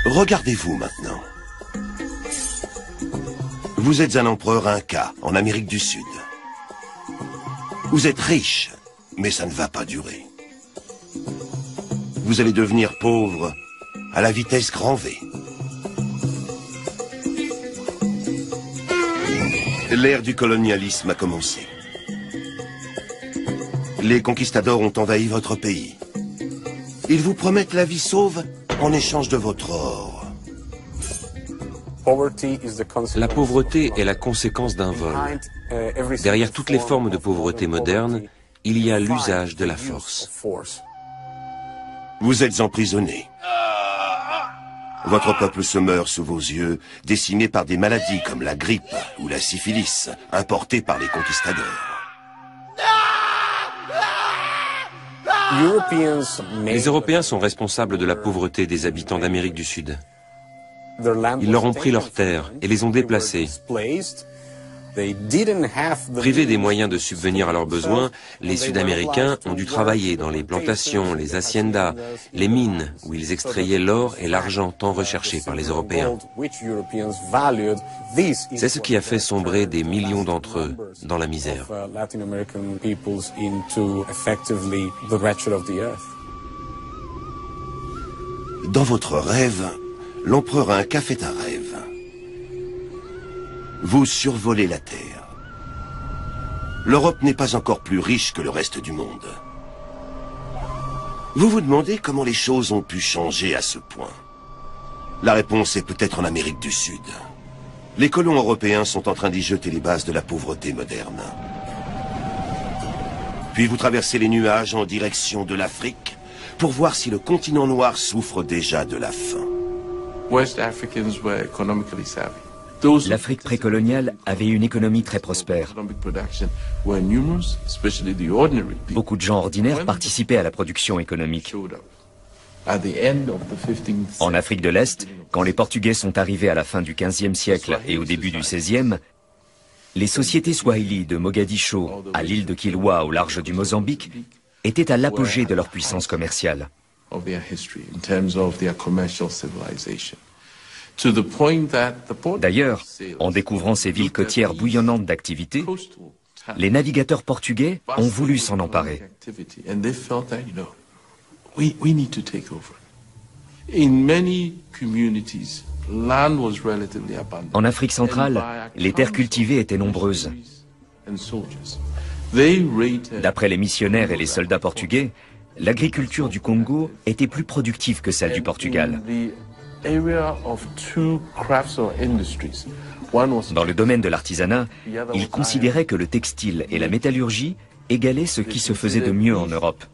Regardez-vous maintenant. Vous êtes un empereur Inca en Amérique du Sud. Vous êtes riche, mais ça ne va pas durer. Vous allez devenir pauvre à la vitesse grand V. L'ère du colonialisme a commencé. Les conquistadors ont envahi votre pays. Ils vous promettent la vie sauve en échange de votre or. La pauvreté est la conséquence d'un vol. Derrière toutes les formes de pauvreté modernes, il y a l'usage de la force. Vous êtes emprisonné. Votre peuple se meurt sous vos yeux, décimé par des maladies comme la grippe ou la syphilis, importées par les conquistadors. Les Européens sont responsables de la pauvreté des habitants d'Amérique du Sud. Ils leur ont pris leurs terres et les ont déplacés. Privés des moyens de subvenir à leurs besoins, les Sud-Américains ont dû travailler dans les plantations, les haciendas, les mines, où ils extrayaient l'or et l'argent tant recherchés par les Européens. C'est ce qui a fait sombrer des millions d'entre eux dans la misère. Dans votre rêve, l'empereur Inca fait un rêve. Vous survolez la Terre. L'Europe n'est pas encore plus riche que le reste du monde. Vous vous demandez comment les choses ont pu changer à ce point. La réponse est peut-être en Amérique du Sud. Les colons européens sont en train d'y jeter les bases de la pauvreté moderne. Puis vous traversez les nuages en direction de l'Afrique pour voir si le continent noir souffre déjà de la faim. L'Afrique précoloniale avait une économie très prospère. Beaucoup de gens ordinaires participaient à la production économique. En Afrique de l'Est, quand les Portugais sont arrivés à la fin du XVe siècle et au début du XVIe, les sociétés swahili de Mogadiscio à l'île de Kilwa au large du Mozambique étaient à l'apogée de leur puissance commerciale. D'ailleurs, en découvrant ces villes côtières bouillonnantes d'activité, les navigateurs portugais ont voulu s'en emparer. En Afrique centrale, les terres cultivées étaient nombreuses. D'après les missionnaires et les soldats portugais, l'agriculture du Congo était plus productive que celle du Portugal. Dans le domaine de l'artisanat, ils considéraient que le textile et la métallurgie égalaient ce qui se faisait de mieux en Europe.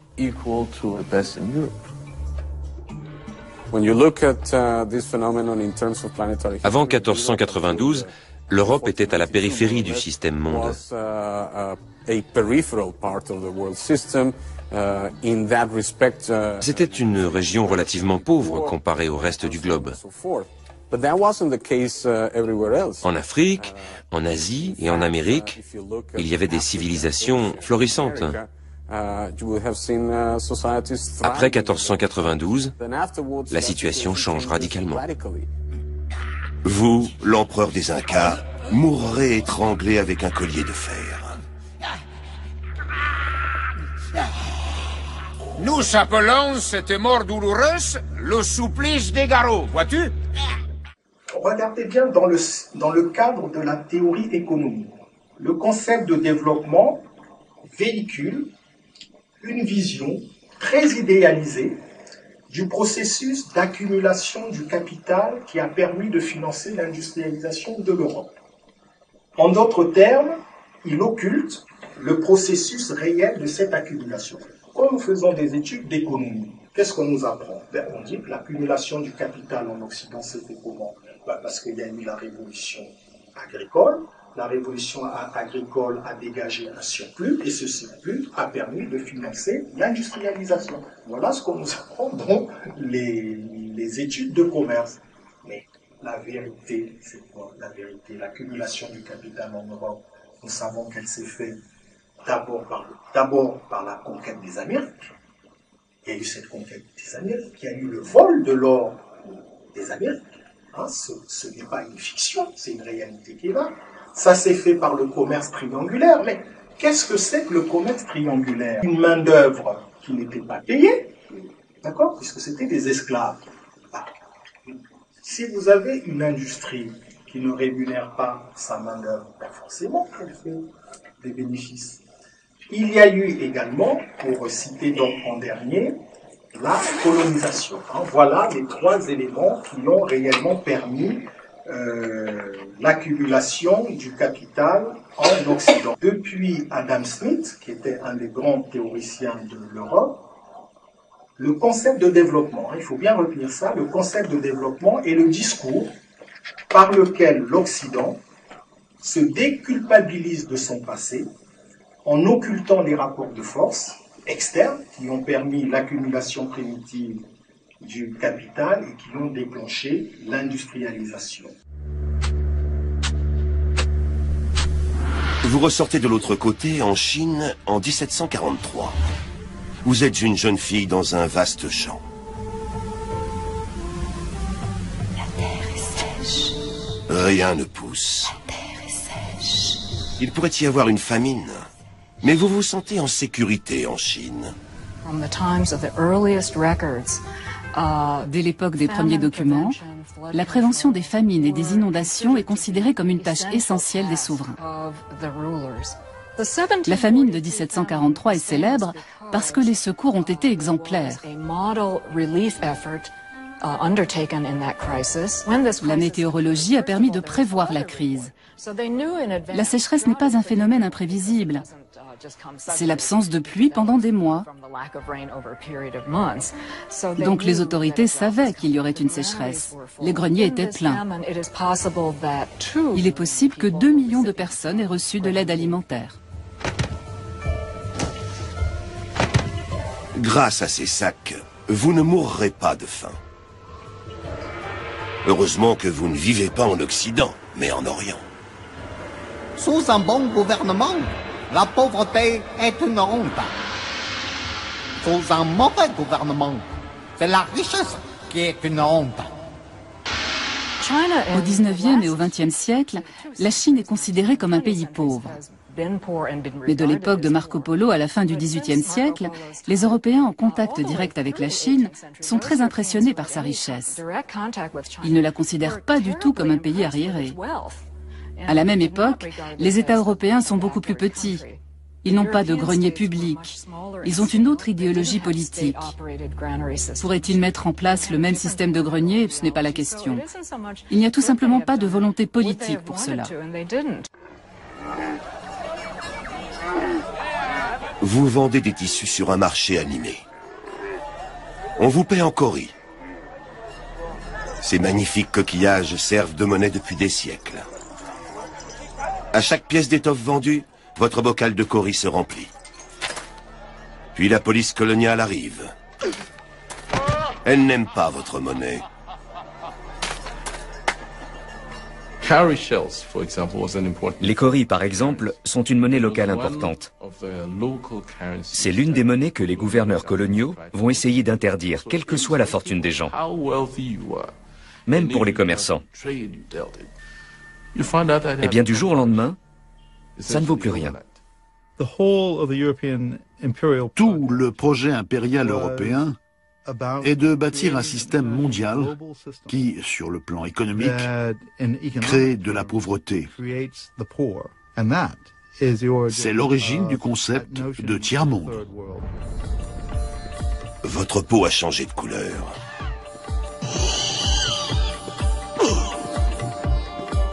Avant 1492, l'Europe était à la périphérie du système monde. C'était une région relativement pauvre comparée au reste du globe. En Afrique, en Asie et en Amérique, il y avait des civilisations florissantes. Après 1492, la situation change radicalement. Vous, l'empereur des Incas, mourrez étranglé avec un collier de fer. Nous appelons cette mort douloureuse le supplice des garrots, vois-tu? Regardez bien dans le cadre de la théorie économique. Le concept de développement véhicule une vision très idéalisée du processus d'accumulation du capital qui a permis de financer l'industrialisation de l'Europe. En d'autres termes, il occulte le processus réel de cette accumulation. Quand nous faisons des études d'économie, qu'est-ce qu'on nous apprend? On dit que l'accumulation du capital en Occident, c'était comment? Parce qu'il y a eu la révolution agricole. La révolution agricole a dégagé un surplus et ce surplus a permis de financer l'industrialisation. Voilà ce qu'on nous apprend dans les études de commerce. Mais la vérité, c'est quoi? La vérité, l'accumulation du capital en Europe, nous savons qu'elle s'est faite d'abord par la conquête des Amériques. Il y a eu cette conquête des Amériques, il y a eu le vol de l'or des Amériques. Hein, ce n'est pas une fiction, c'est une réalité qui est là. Ça s'est fait par le commerce triangulaire, mais qu'est-ce que c'est que le commerce triangulaire? Une main-d'œuvre qui n'était pas payée, d'accord, puisque c'était des esclaves. Ah. Si vous avez une industrie qui ne rémunère pas sa main-d'œuvre, ben forcément elle fait des bénéfices. Il y a eu également, pour citer donc en dernier, la colonisation. Hein, voilà les trois éléments qui ont réellement permis l'accumulation du capital en Occident. Depuis Adam Smith, qui était un des grands théoriciens de l'Europe, le concept de développement, il faut bien retenir ça, le concept de développement est le discours par lequel l'Occident se déculpabilise de son passé en occultant les rapports de force externes qui ont permis l'accumulation primitive du capital et qui ont déclenché l'industrialisation. Vous ressortez de l'autre côté, en Chine, en 1743. Vous êtes une jeune fille dans un vaste champ. La terre est sèche. Rien ne pousse. La terre est sèche. Il pourrait y avoir une famine. Mais vous vous sentez en sécurité en Chine. Dès l'époque des premiers documents, la prévention des famines et des inondations est considérée comme une tâche essentielle des souverains. La famine de 1743 est célèbre parce que les secours ont été exemplaires. La météorologie a permis de prévoir la crise. La sécheresse n'est pas un phénomène imprévisible. C'est l'absence de pluie pendant des mois. Donc les autorités savaient qu'il y aurait une sécheresse. Les greniers étaient pleins. Il est possible que 2 millions de personnes aient reçu de l'aide alimentaire. Grâce à ces sacs, vous ne mourrez pas de faim. Heureusement que vous ne vivez pas en Occident, mais en Orient. Sous un bon gouvernement, la pauvreté est une honte. Sous un mauvais gouvernement, c'est la richesse qui est une honte. Au 19e et au 20e siècle, la Chine est considérée comme un pays pauvre. Mais de l'époque de Marco Polo à la fin du XVIIIe siècle, les Européens en contact direct avec la Chine sont très impressionnés par sa richesse. Ils ne la considèrent pas du tout comme un pays arriéré. À la même époque, les États européens sont beaucoup plus petits. Ils n'ont pas de grenier public. Ils ont une autre idéologie politique. Pourraient-ils mettre en place le même système de grenier? Ce n'est pas la question. Il n'y a tout simplement pas de volonté politique pour cela. Vous vendez des tissus sur un marché animé. On vous paie en Corie. Ces magnifiques coquillages servent de monnaie depuis des siècles. À chaque pièce d'étoffe vendue, votre bocal de Corie se remplit. Puis la police coloniale arrive. Elle n'aime pas votre monnaie. Les kauris, par exemple, sont une monnaie locale importante. C'est l'une des monnaies que les gouverneurs coloniaux vont essayer d'interdire, quelle que soit la fortune des gens, même pour les commerçants. Eh bien, du jour au lendemain, ça ne vaut plus rien. Tout le projet impérial européen est de bâtir un système mondial qui, sur le plan économique, crée de la pauvreté. C'est l'origine du concept de tiers-monde. Votre peau a changé de couleur.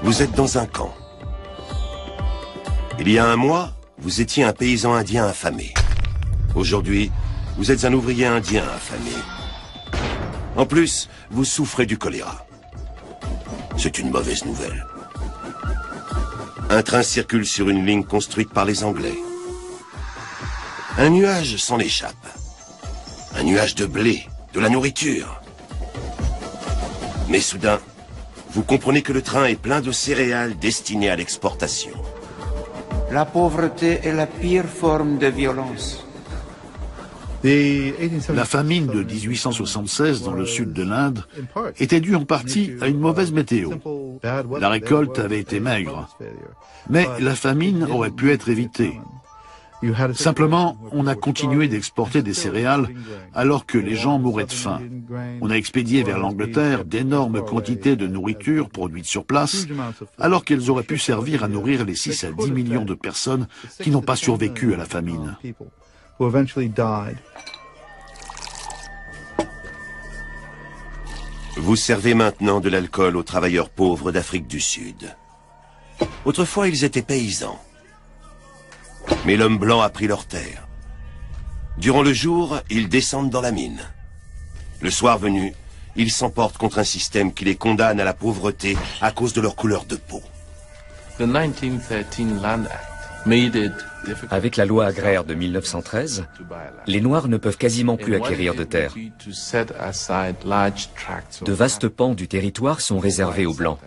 Vous êtes dans un camp. Il y a un mois, vous étiez un paysan indien affamé. Aujourd'hui, vous êtes un ouvrier indien affamé. En plus, vous souffrez du choléra. C'est une mauvaise nouvelle. Un train circule sur une ligne construite par les Anglais. Un nuage s'en échappe. Un nuage de blé, de la nourriture. Mais soudain, vous comprenez que le train est plein de céréales destinées à l'exportation. La pauvreté est la pire forme de violence. La famine de 1876 dans le sud de l'Inde était due en partie à une mauvaise météo. La récolte avait été maigre. Mais la famine aurait pu être évitée. Simplement, on a continué d'exporter des céréales alors que les gens mouraient de faim. On a expédié vers l'Angleterre d'énormes quantités de nourriture produite sur place, alors qu'elles auraient pu servir à nourrir les 6 à 10 millions de personnes qui n'ont pas survécu à la famine. Vous servez maintenant de l'alcool aux travailleurs pauvres d'Afrique du Sud. Autrefois, ils étaient paysans. Mais l'homme blanc a pris leur terre. Durant le jour, ils descendent dans la mine. Le soir venu, ils s'emportent contre un système qui les condamne à la pauvreté à cause de leur couleur de peau. Avec la loi agraire de 1913, les Noirs ne peuvent quasiment plus acquérir de terre. De vastes pans du territoire sont réservés aux Blancs.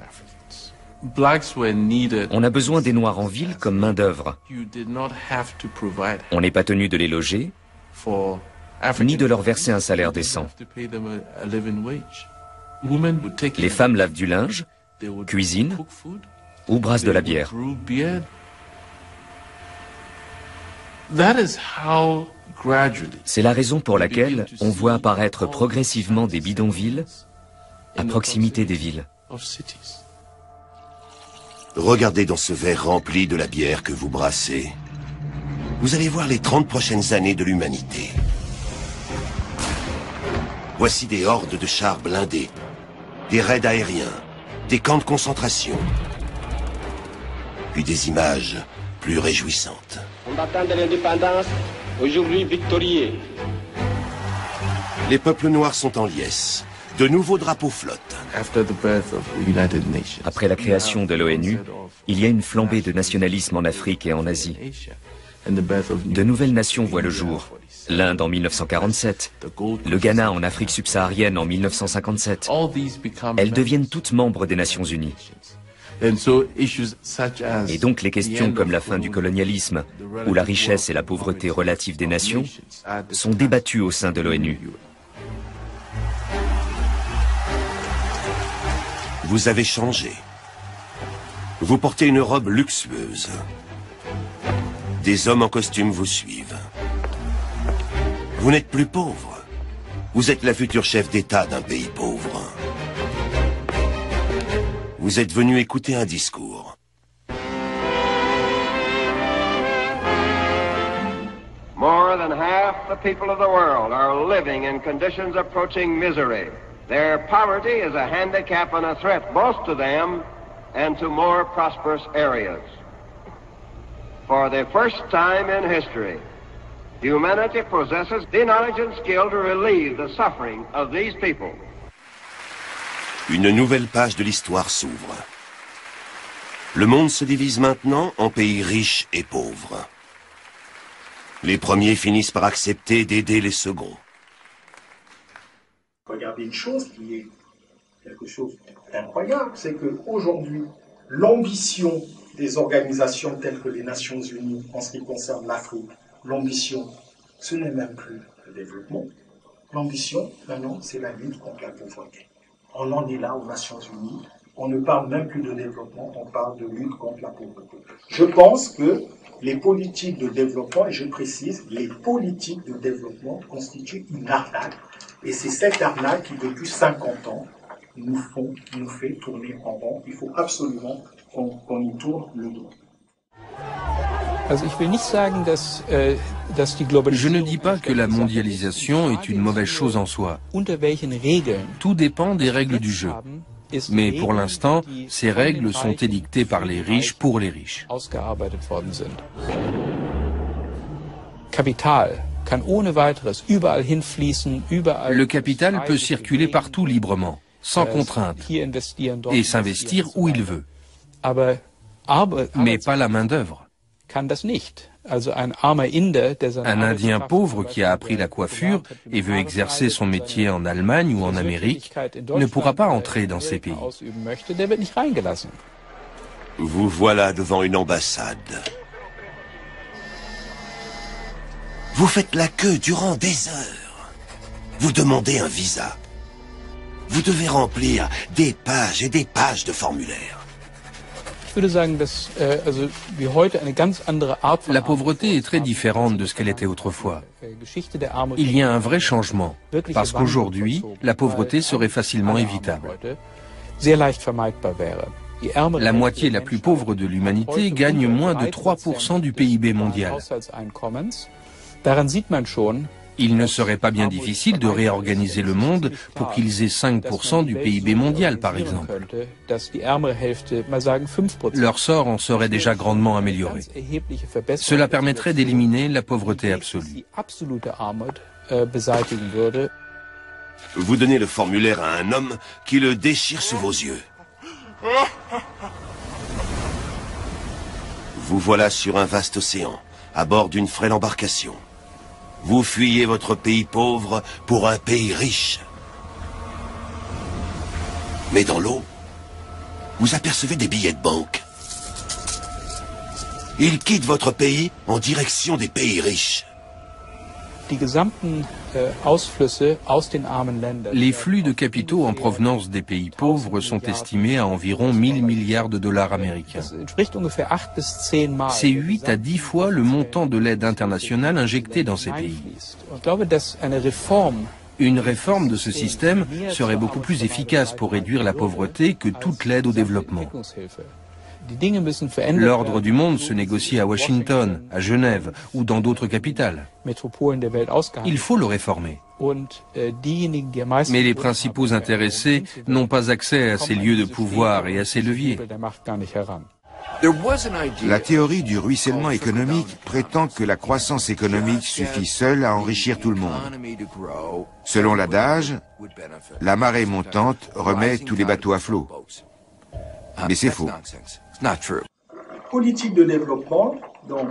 On a besoin des Noirs en ville comme main-d'œuvre. On n'est pas tenu de les loger, ni de leur verser un salaire décent. Les femmes lavent du linge, cuisinent ou brassent de la bière. C'est la raison pour laquelle on voit apparaître progressivement des bidonvilles à proximité des villes. Regardez dans ce verre rempli de la bière que vous brassez. Vous allez voir les 30 prochaines années de l'humanité. Voici des hordes de chars blindés, des raids aériens, des camps de concentration, puis des images plus réjouissantes. Combattants de l'indépendance, aujourd'hui victorieux. Les peuples noirs sont en liesse. De nouveaux drapeaux flottent. Après la création de l'ONU, il y a une flambée de nationalisme en Afrique et en Asie. De nouvelles nations voient le jour. L'Inde en 1947, le Ghana en Afrique subsaharienne en 1957. Elles deviennent toutes membres des Nations Unies. Et donc les questions comme la fin du colonialisme ou la richesse et la pauvreté relative des nations sont débattues au sein de l'ONU. Vous avez changé. Vous portez une robe luxueuse. Des hommes en costume vous suivent. Vous n'êtes plus pauvre. Vous êtes la future chef d'État d'un pays pauvre. Vous êtes venu écouter un discours. More than half the people of the world are living in conditions approaching misery. Their poverty is a handicap and a threat both to them and to more prosperous areas. For the first time in history, humanity possesses the knowledge and skill to relieve the suffering of these people. Une nouvelle page de l'histoire s'ouvre. Le monde se divise maintenant en pays riches et pauvres. Les premiers finissent par accepter d'aider les seconds. Regardez une chose qui est quelque chose d'incroyable, c'est qu'aujourd'hui, l'ambition des organisations telles que les Nations Unies en ce qui concerne l'Afrique, l'ambition, ce n'est même plus le développement. L'ambition, maintenant, c'est la lutte contre la pauvreté. On en est là aux Nations Unies. On ne parle même plus de développement, on parle de lutte contre la pauvreté. Je pense que les politiques de développement, et je précise, les politiques de développement constituent une arnaque. Et c'est cette arnaque qui, depuis 50 ans, nous fait tourner en rond. Il faut absolument qu'on y tourne le dos. Je ne dis pas que la mondialisation est une mauvaise chose en soi. Tout dépend des règles du jeu. Mais pour l'instant, ces règles sont édictées par les riches pour les riches. Le capital peut circuler partout librement, sans contrainte, et s'investir où il veut. Mais pas la main-d'œuvre. Un Indien pauvre qui a appris la coiffure et veut exercer son métier en Allemagne ou en Amérique ne pourra pas entrer dans ces pays. Vous voilà devant une ambassade. Vous faites la queue durant des heures. Vous demandez un visa. Vous devez remplir des pages et des pages de formulaires. La pauvreté est très différente de ce qu'elle était autrefois. Il y a un vrai changement, parce qu'aujourd'hui, la pauvreté serait facilement évitable. La moitié la plus pauvre de l'humanité gagne moins de 3% du PIB mondial. Il ne serait pas bien difficile de réorganiser le monde pour qu'ils aient 5% du PIB mondial, par exemple. Leur sort en serait déjà grandement amélioré. Cela permettrait d'éliminer la pauvreté absolue. Vous donnez le formulaire à un homme qui le déchire sous vos yeux. Vous voilà sur un vaste océan, à bord d'une frêle embarcation. Vous fuyez votre pays pauvre pour un pays riche. Mais dans l'eau, vous apercevez des billets de banque. Ils quittent votre pays en direction des pays riches. Les flux de capitaux en provenance des pays pauvres sont estimés à environ 1000 milliards de dollars américains. C'est 8 à 10 fois le montant de l'aide internationale injectée dans ces pays. Une réforme de ce système serait beaucoup plus efficace pour réduire la pauvreté que toute l'aide au développement. L'ordre du monde se négocie à Washington, à Genève ou dans d'autres capitales. Il faut le réformer. Mais les principaux intéressés n'ont pas accès à ces lieux de pouvoir et à ces leviers. La théorie du ruissellement économique prétend que la croissance économique suffit seule à enrichir tout le monde. Selon l'adage, la marée montante remet tous les bateaux à flot. Mais c'est faux. Les politiques de développement, donc,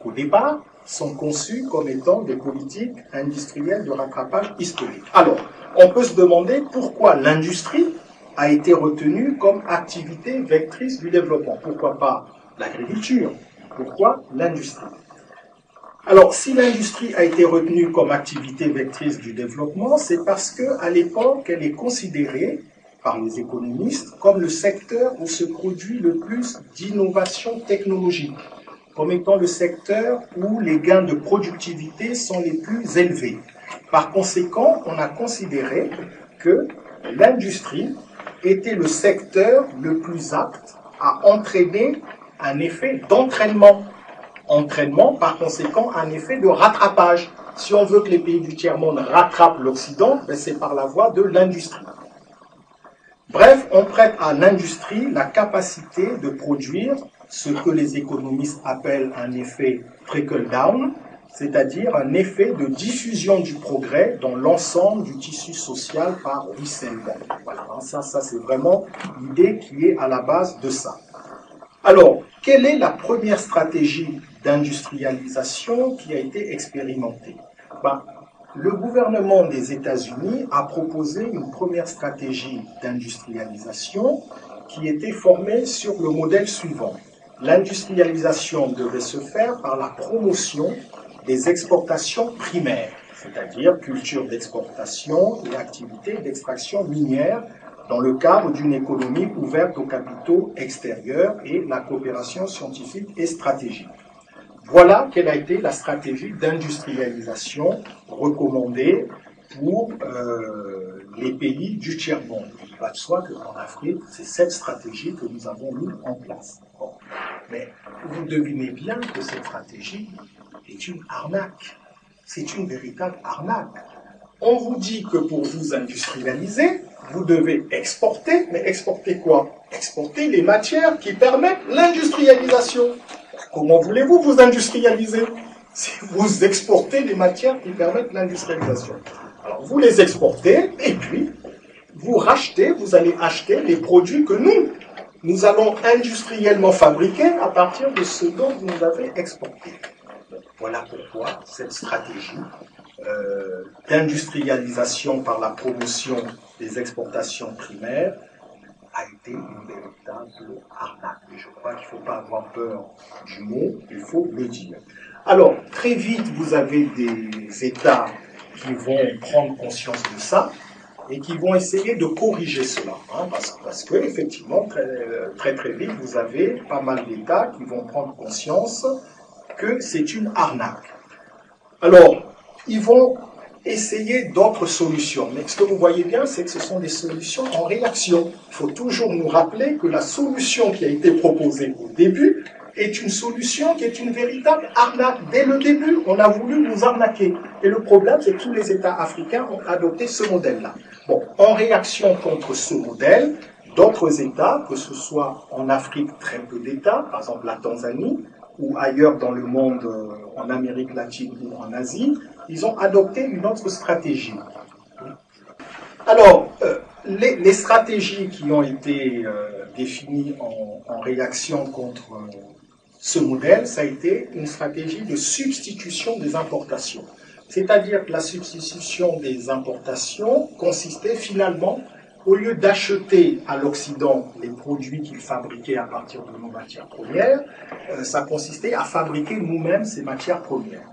au départ, sont conçues comme étant des politiques industrielles de rattrapage historique. Alors, on peut se demander pourquoi l'industrie a été retenue comme activité vectrice du développement. Pourquoi pas l'agriculture? Pourquoi l'industrie? Alors, si l'industrie a été retenue comme activité vectrice du développement, c'est parce qu'à l'époque, elle est considérée par les économistes comme le secteur où se produit le plus d'innovation technologique, comme étant le secteur où les gains de productivité sont les plus élevés. Par conséquent, on a considéré que l'industrie était le secteur le plus apte à entraîner un effet d'entraînement. Entraînement, par conséquent, un effet de rattrapage. Si on veut que les pays du tiers-monde rattrapent l'Occident, ben c'est par la voie de l'industrie. Bref, on prête à l'industrie la capacité de produire ce que les économistes appellent un effet trickle-down, c'est-à-dire un effet de diffusion du progrès dans l'ensemble du tissu social par ruissellement. Voilà, ça c'est vraiment l'idée qui est à la base de ça. Alors, quelle est la première stratégie d'industrialisation qui a été expérimentée? Le gouvernement des États-Unis a proposé une première stratégie d'industrialisation qui était formée sur le modèle suivant. L'industrialisation devait se faire par la promotion des exportations primaires, c'est-à-dire culture d'exportation et activités d'extraction minière dans le cadre d'une économie ouverte aux capitaux extérieurs et la coopération scientifique et stratégique. Voilà quelle a été la stratégie d'industrialisation recommandée pour les pays du tiers-monde. Il va de soi qu'en Afrique, c'est cette stratégie que nous avons mis en place. Bon. Mais vous devinez bien que cette stratégie est une arnaque. C'est une véritable arnaque. On vous dit que pour vous industrialiser, vous devez exporter, mais exporter quoi? Exporter les matières qui permettent l'industrialisation. Comment voulez-vous vous industrialiser si vous exportez les matières qui permettent l'industrialisation? Alors vous les exportez et puis vous rachetez, vous allez acheter les produits que nous allons industriellement fabriquer à partir de ce dont vous nous avez exporté. Voilà pourquoi cette stratégie d'industrialisation par la promotion des exportations primaires a été une véritable arnaque. Et je crois qu'il ne faut pas avoir peur du mot, il faut le dire. Alors, très vite, vous avez des États qui vont prendre conscience de ça et qui vont essayer de corriger cela. Hein, parce que, effectivement, très vite, vous avez pas mal d'États qui vont prendre conscience que c'est une arnaque. Alors, ils vont essayer d'autres solutions. Mais ce que vous voyez bien, c'est que ce sont des solutions en réaction. Il faut toujours nous rappeler que la solution qui a été proposée au début est une solution qui est une véritable arnaque. Dès le début, on a voulu nous arnaquer. Et le problème, c'est que tous les États africains ont adopté ce modèle-là. Bon, en réaction contre ce modèle, d'autres États, que ce soit en Afrique, très peu d'États, par exemple la Tanzanie, ou ailleurs dans le monde, en Amérique latine ou en Asie, ils ont adopté une autre stratégie. Alors, les stratégies qui ont été définies en réaction contre ce modèle, ça a été une stratégie de substitution des importations. C'est-à-dire que la substitution des importations consistait finalement, au lieu d'acheter à l'Occident les produits qu'ils fabriquaient à partir de nos matières premières, ça consistait à fabriquer nous-mêmes ces matières premières.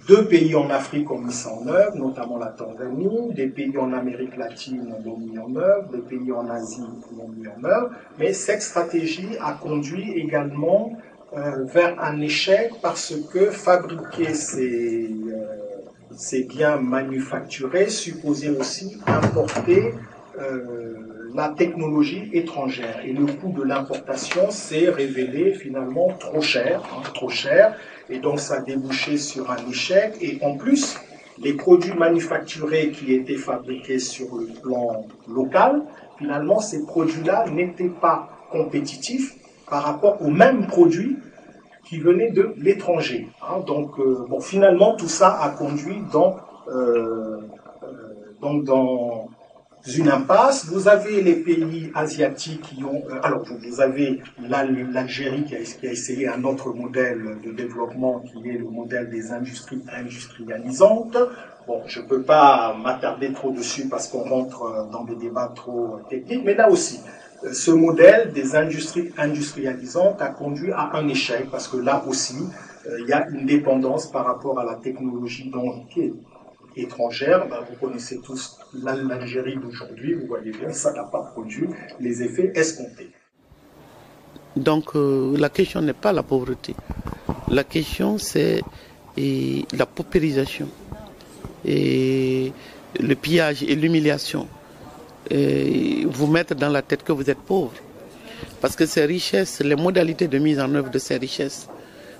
2 pays en Afrique ont mis ça en œuvre, notamment la Tanzanie, des pays en Amérique latine l'ont mis en œuvre, des pays en Asie l'ont mis en œuvre, mais cette stratégie a conduit également vers un échec parce que fabriquer ces biens manufacturés supposait aussi importer la technologie étrangère. Et le coût de l'importation s'est révélé finalement trop cher, et donc ça a débouché sur un échec. Et en plus, les produits manufacturés qui étaient fabriqués sur le plan local, finalement ces produits-là n'étaient pas compétitifs par rapport aux mêmes produits qui venaient de l'étranger. Donc, bon, finalement, tout ça a conduit dans une impasse. Vous avez les pays asiatiques qui ont... alors, vous avez l'Algérie qui a essayé un autre modèle de développement qui est le modèle des industries industrialisantes. Bon, je ne peux pas m'attarder trop dessus parce qu'on rentre dans des débats trop techniques, mais là aussi, ce modèle des industries industrialisantes a conduit à un échec parce que là aussi, il y a une dépendance par rapport à la technologie qui est étrangère. Vous connaissez tous l'Algérie d'aujourd'hui, vous voyez bien, ça n'a pas produit les effets escomptés. Donc la question n'est pas la pauvreté. La question c'est la paupérisation, et le pillage et l'humiliation. Vous mettre dans la tête que vous êtes pauvre. Parce que ces richesses, les modalités de mise en œuvre de ces richesses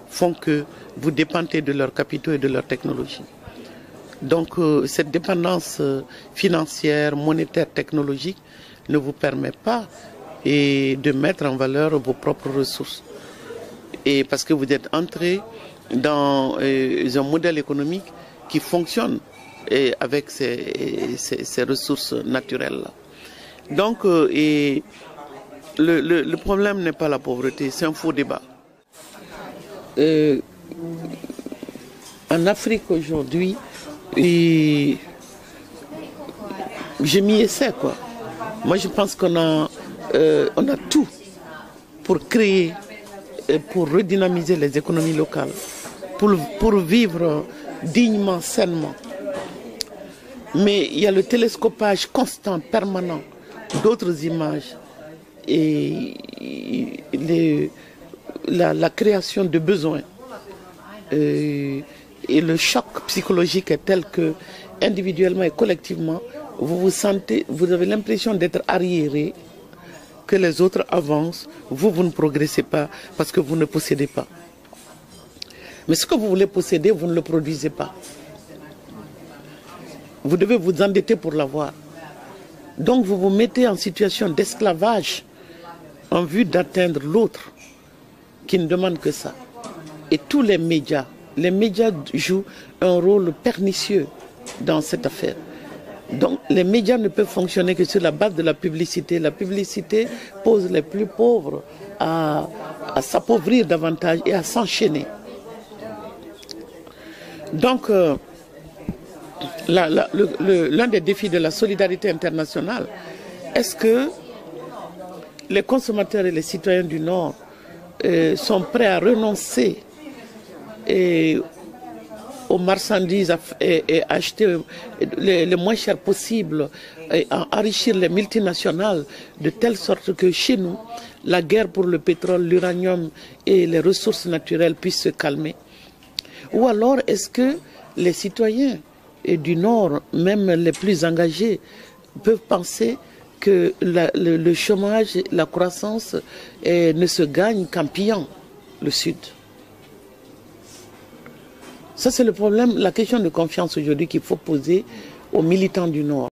font que vous dépendez de leurs capitaux et de leur technologie. Donc cette dépendance financière, monétaire, technologique ne vous permet pas de mettre en valeur vos propres ressources. Et parce que vous êtes entré dans un modèle économique qui fonctionne avec ces ressources naturelles-là. Donc, le problème n'est pas la pauvreté, c'est un faux débat. En Afrique aujourd'hui, je m'y essaie, quoi. Moi, je pense qu'on a tout pour créer, pour redynamiser les économies locales, pour vivre dignement, sainement. Mais il y a le télescopage constant, permanent, d'autres images et la création de besoins. Et le choc psychologique est tel que, individuellement et collectivement, vous avez l'impression d'être arriéré, que les autres avancent, vous ne progressez pas parce que vous ne possédez pas. Mais ce que vous voulez posséder, vous ne le produisez pas. Vous devez vous endetter pour l'avoir. Donc vous vous mettez en situation d'esclavage en vue d'atteindre l'autre qui ne demande que ça. Et tous les médias jouent un rôle pernicieux dans cette affaire. Donc les médias ne peuvent fonctionner que sur la base de la publicité. La publicité pose les plus pauvres à s'appauvrir davantage et à s'enchaîner. Donc l'un des défis de la solidarité internationale, est-ce que les consommateurs et les citoyens du Nord sont prêts à renoncer aux marchandises et acheter le moins cher possible et enrichir les multinationales de telle sorte que chez nous, la guerre pour le pétrole, l'uranium et les ressources naturelles puisse se calmer? Ou alors est-ce que les citoyens du Nord, même les plus engagés, peuvent penser que le chômage, la croissance ne se gagne qu'en pillant le Sud? Ça, c'est le problème, la question de confiance aujourd'hui qu'il faut poser aux militants du Nord.